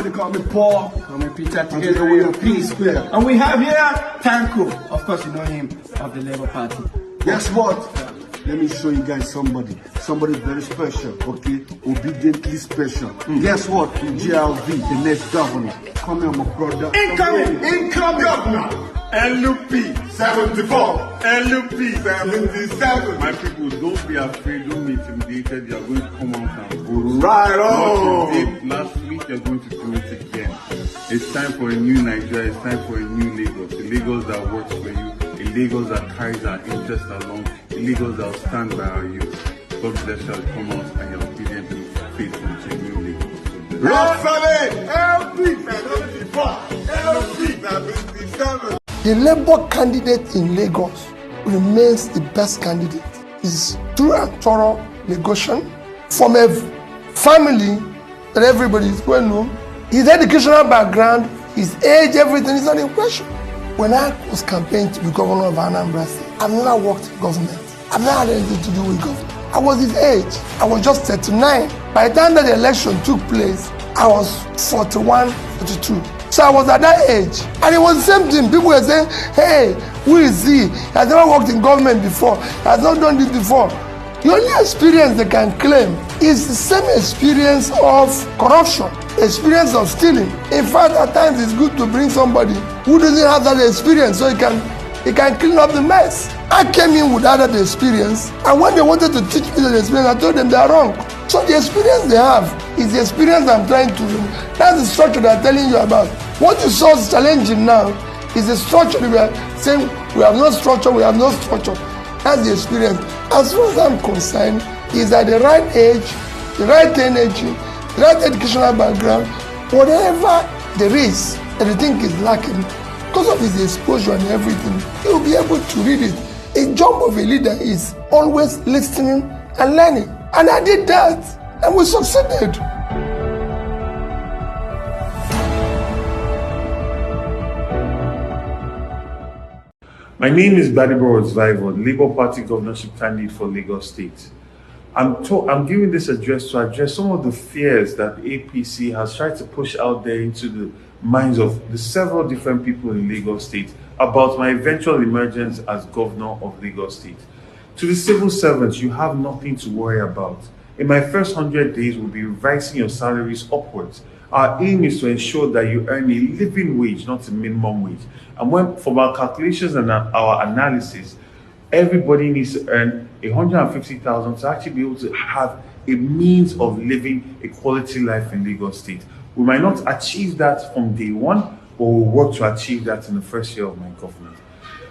Somebody call me Paul, call me Peter, together we we are are PSQUARE. And we have here Tanko, of course you know him, of the Labour Party. Guess what? Let me show you guys somebody very special, okay? Obediently special. Guess what? GLV, the next governor. Come here, my brother. Incoming governor. LUP 74. LUP 77. My people, don't be afraid, don't be intimidated. You are going to come out and vote. Right on. What you did last week, you're going to do it again. It's time for a new Nigeria. It's time for a new Lagos. A Lagos that works for you. A Lagos that carries our interests along. A Lagos that will stand by our youth. God bless you. Come out and you're obediently faithful to a new Lagos. The Labour candidate in Lagos remains the best candidate. He's through and thorough negotiation from a family that everybody is well known. His educational background, his age, everything is not in question. When I was campaigning to be governor of Anambra State, I've never worked in government. I've never had anything to do with government. I was his age. I was just 39. By the time that the election took place, I was 41, 42. So I was at that age. And it was the same thing. People were saying, hey, who is he? He has never worked in government before. He has not done this before. The only experience they can claim is the same experience of corruption, experience of stealing. In fact, at times it's good to bring somebody who doesn't have that experience so he can clean up the mess. I came in without that experience, and when they wanted to teach me the experience, I told them they are wrong. So the experience they have is the experience I'm trying to do. That's the structure they're telling you about. What you saw is challenging now is the structure we are saying we have no structure, we have no structure. That's the experience. As far as I'm concerned, he's at the right age, the right energy, the right educational background, whatever there is that you think is lacking, because of his exposure and everything, he'll be able to read it. A job of a leader is always listening and learning. And I did that, and we succeeded. My name is GBADEBO, VIVOUR, Labour Party governorship candidate for Lagos State. I'm giving this address to address some of the fears that the APC has tried to push out there into the minds of the several different people in Lagos State about my eventual emergence as governor of Lagos State. To the civil servants, you have nothing to worry about. In my first 100 days, we'll be revising your salaries upwards. Our aim is to ensure that you earn a living wage, not a minimum wage. And from our calculations and our analysis, everybody needs to earn 150,000 to actually be able to have a means of living a quality life in Lagos State. We might not achieve that from day one, but we'll work to achieve that in the first year of my government.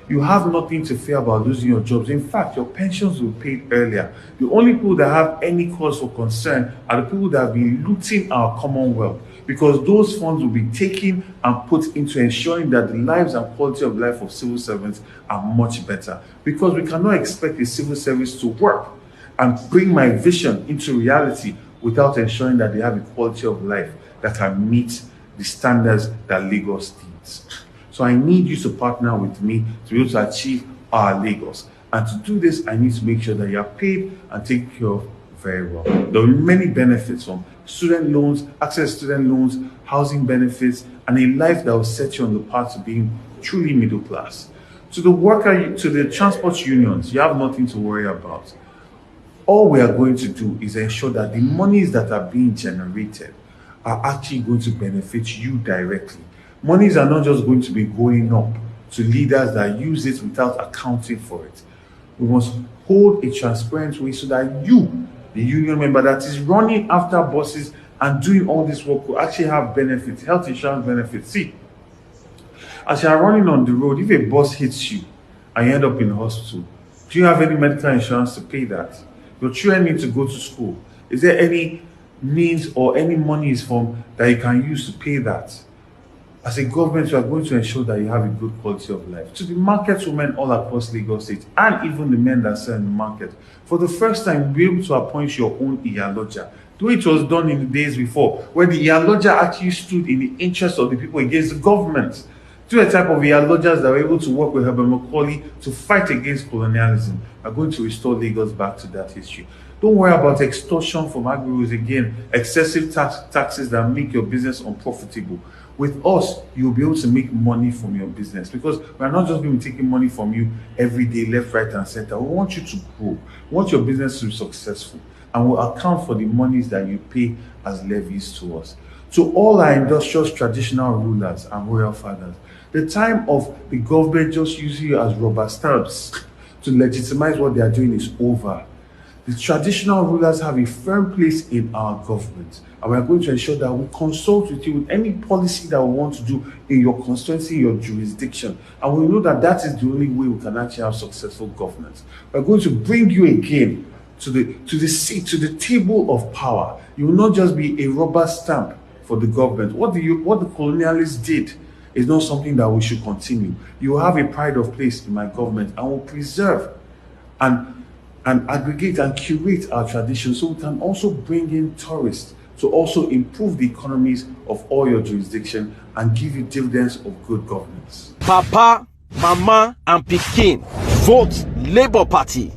You have nothing to fear about losing your jobs. In fact, your pensions will be paid earlier. The only people that have any cause for concern are the people that have been looting our commonwealth, because those funds will be taken and put into ensuring that the lives and quality of life of civil servants are much better. Because we cannot expect a civil service to work and bring my vision into reality without ensuring that they have a quality of life that can meet the standards that Lagos needs. So I need you to partner with me to be able to achieve our Lagos. And to do this, I need to make sure that you are paid and taken care of very well. There are many benefits from student loans, access to student loans, housing benefits, and a life that will set you on the path to being truly middle class. To the transport unions, you have nothing to worry about. All we are going to do is ensure that the monies that are being generated are actually going to benefit you directly. Monies are not just going to be going up to leaders that use it without accounting for it. We must hold a transparent way so that you, the union member that is running after buses and doing all this work, will actually have benefits, health insurance benefits. See, as you are running on the road, if a bus hits you and you end up in the hospital, do you have any medical insurance to pay that? Your children need to go to school. Is there any means or any monies that you can use to pay that? As a government, you are going to ensure that you have a good quality of life. To the market women all across Lagos State, and even the men that sell in the market, for the first time, you'll be able to appoint your own Iyaloja. The way it was done in the days before, where the Iyaloja actually stood in the interest of the people against the government. To a type of Iyalojas that were able to work with Herbert Macaulay to fight against colonialism, are going to restore Lagos back to that history. Don't worry about extortion from agri-rules again, excessive taxes that make your business unprofitable. With us, you'll be able to make money from your business, because we're not just going to be taking money from you every day, left, right, and center. We want you to grow. We want your business to be successful, and we'll account for the monies that you pay as levies to us. To all our industrious traditional rulers and royal fathers, the time of the government just using you as rubber stamps to legitimize what they are doing is over. The traditional rulers have a firm place in our government, and we are going to ensure that we consult with you with any policy that we want to do in your constituency, your jurisdiction, and we know that that is the only way we can actually have successful governance. We are going to bring you again to the seat, to the table of power. You will not just be a rubber stamp for the government. What the colonialists did is not something that we should continue. You will have a pride of place in my government, and will preserve and aggregate and curate our traditions, so we can also bring in tourists to also improve the economies of all your jurisdiction and give you dividends of good governance. Papa, Mama, and Pikin, vote Labour Party.